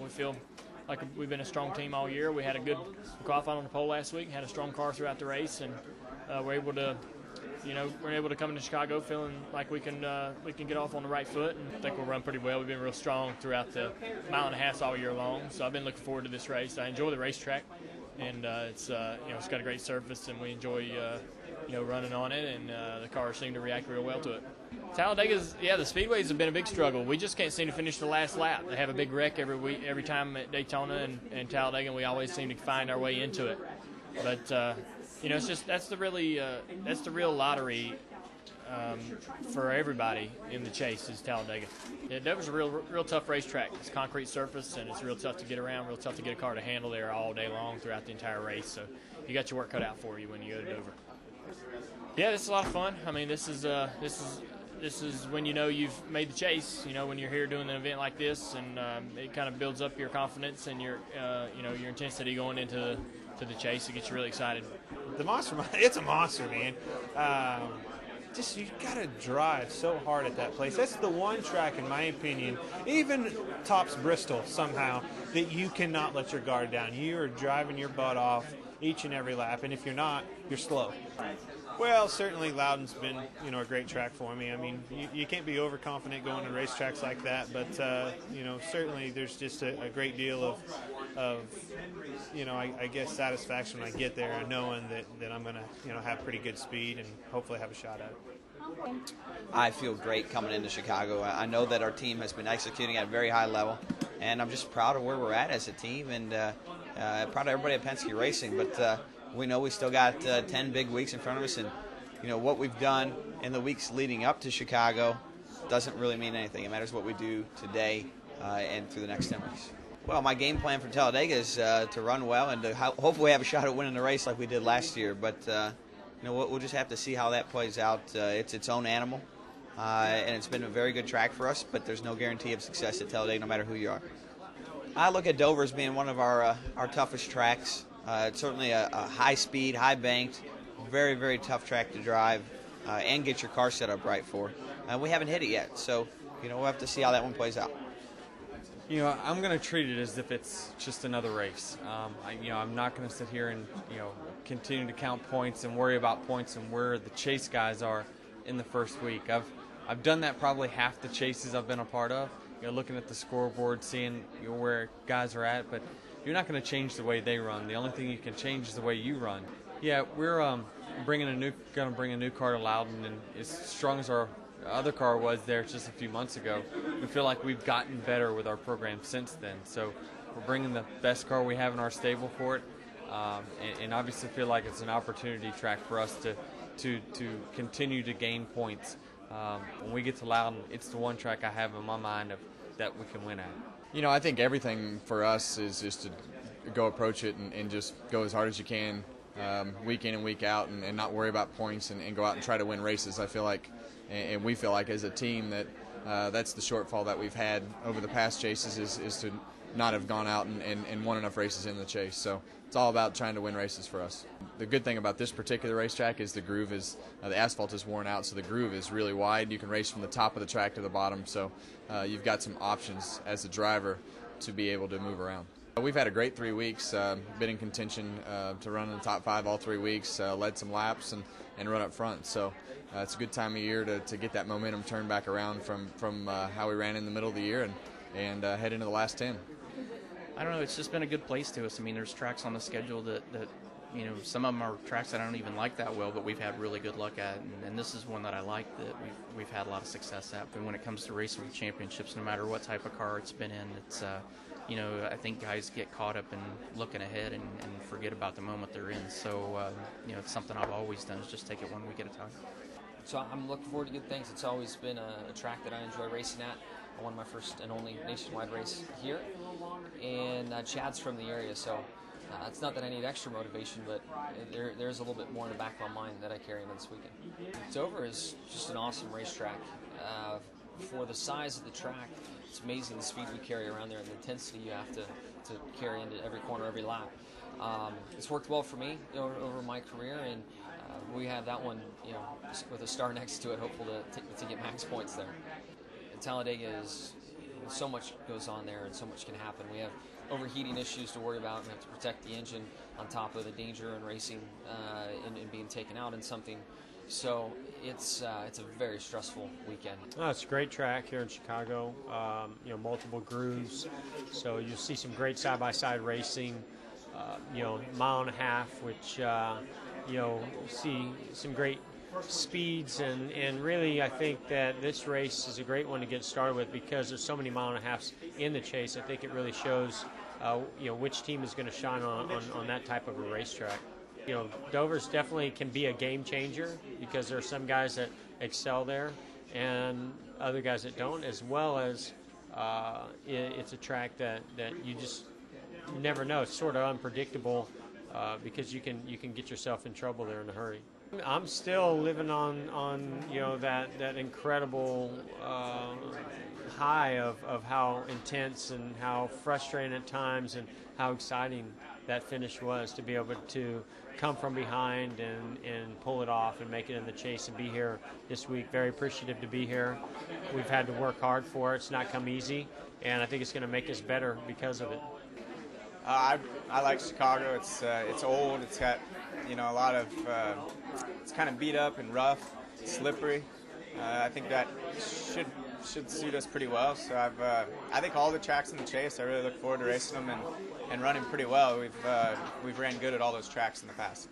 we feel like we've been a strong team all year. We had a good qualifying on the pole last week, had a strong car throughout the race, and we're able to come into Chicago feeling like we can get off on the right foot, and I think we'll run pretty well. We've been real strong throughout the mile and a half all year long, so I've been looking forward to this race. I enjoy the racetrack, and it's got a great surface, and we enjoy running on it, and the cars seem to react real well to it. Talladega's, the speedways have been a big struggle. We just can't seem to finish the last lap. They have a big wreck every time at Daytona and Talladega, and we always seem to find our way into it. But it's just that's the real lottery for everybody in the chase is Talladega. That was a real tough racetrack. It's concrete surface, and it's real tough to get around, real tough to get a car to handle there all day long throughout the entire race. So you got your work cut out for you when you go to Dover. Yeah, this is a lot of fun. I mean, this is when you've made the chase. When you're here doing an event like this, and it kind of builds up your confidence and your intensity going into the chase. It gets you really excited. The monster, it's a monster, man. You gotta drive so hard at that place. That's the one track, in my opinion, even tops Bristol somehow, that you cannot let your guard down. You are driving your butt off each and every lap, and if you're not, you're slow. Well, certainly Loudon's been, a great track for me. I mean, you can't be overconfident going to racetracks like that, but, certainly there's just a great deal of I guess satisfaction when I get there, knowing that I'm going to, have pretty good speed and hopefully have a shot at it. I feel great coming into Chicago. I know that our team has been executing at a very high level, and I'm just proud of where we're at as a team, and proud of everybody at Penske Racing, but we know we still got 10 big weeks in front of us, and what we've done in the weeks leading up to Chicago doesn't really mean anything. It matters what we do today and through the next 10 weeks. Well, my game plan for Talladega is to run well and to hopefully have a shot at winning the race like we did last year. But we'll just have to see how that plays out. It's its own animal, and it's been a very good track for us. But there's no guarantee of success at Talladega, no matter who you are. I look at Dover as being one of our toughest tracks. It's certainly a high-speed, high-banked, very, very tough track to drive and get your car set up right for. We haven't hit it yet, so we'll have to see how that one plays out. I'm going to treat it as if it's just another race. I'm not going to sit here and continue to count points and worry about points and where the chase guys are in the first week. I've done that probably half the chases I've been a part of. Looking at the scoreboard, seeing where guys are at, but you're not going to change the way they run. The only thing you can change is the way you run. Yeah, we're going to bring a new car to Loudon, and as strong as our other car was there just a few months ago, we feel like we've gotten better with our program since then. So we're bringing the best car we have in our stable for it, and obviously feel like it's an opportunity track for us to continue to gain points. When we get to Loudon, it's the one track I have in my mind that we can win at. I think everything for us is just to go approach it and just go as hard as you can week in and week out and not worry about points and go out and try to win races. I feel like, and we feel like as a team that that's the shortfall that we've had over the past chases is to not have gone out and won enough races in the chase. So it's all about trying to win races for us. The good thing about this particular racetrack is the groove is, the asphalt is worn out, so the groove is really wide. You can race from the top of the track to the bottom, so you've got some options as a driver to be able to move around. We've had a great 3 weeks, been in contention to run in the top 5 all 3 weeks, led some laps and run up front. So it's a good time of year to get that momentum turned back around from how we ran in the middle of the year and head into the last 10. I don't know, it's just been a good place to us. I mean, there's tracks on the schedule that some of them are tracks that I don't even like that well, but we've had really good luck at, and this is one that I like that we've had a lot of success at. But when it comes to racing for championships, no matter what type of car it's been in, it's I think guys get caught up in looking ahead and forget about the moment they're in. So it's something I've always done is just take it one week at a time. So I'm looking forward to good things. It's always been a track that I enjoy racing at. I won my first and only nationwide race here, and Chad's from the area, so it's not that I need extra motivation, but there's a little bit more in the back of my mind that I carry into this weekend. Dover is just an awesome racetrack. For the size of the track, it's amazing the speed we carry around there and the intensity you have to carry into every corner, every lap. It's worked well for me over my career, and we have that one, with a star next to it, hopeful to get max points there. Talladega is so much goes on there, and so much can happen. We have overheating issues to worry about, and we have to protect the engine on top of the danger in racing and being taken out in something. So it's a very stressful weekend. Oh, it's a great track here in Chicago. Multiple grooves, so you'll see some great side-by-side racing. Mile and a half, which see some great speeds, and really I think that this race is a great one to get started with because there's so many mile and a halves in the chase. I think it really shows which team is going to shine on that type of a racetrack. Dover's definitely can be a game changer because there are some guys that excel there and other guys that don't, as well as it's a track that you just never know. It's sort of unpredictable because you can get yourself in trouble there in a hurry. I'm still living on that incredible high of how intense and how frustrating at times and how exciting that finish was, to be able to come from behind and pull it off and make it in the chase and be here this week. Very appreciative to be here. We've had to work hard for it. It's not come easy, and I think it's going to make us better because of it. I like Chicago. It's old. It's got a lot of it's kind of beat up and rough, slippery. I think that should suit us pretty well. So I think all the tracks in the chase, I really look forward to racing them and running pretty well. We've ran good at all those tracks in the past.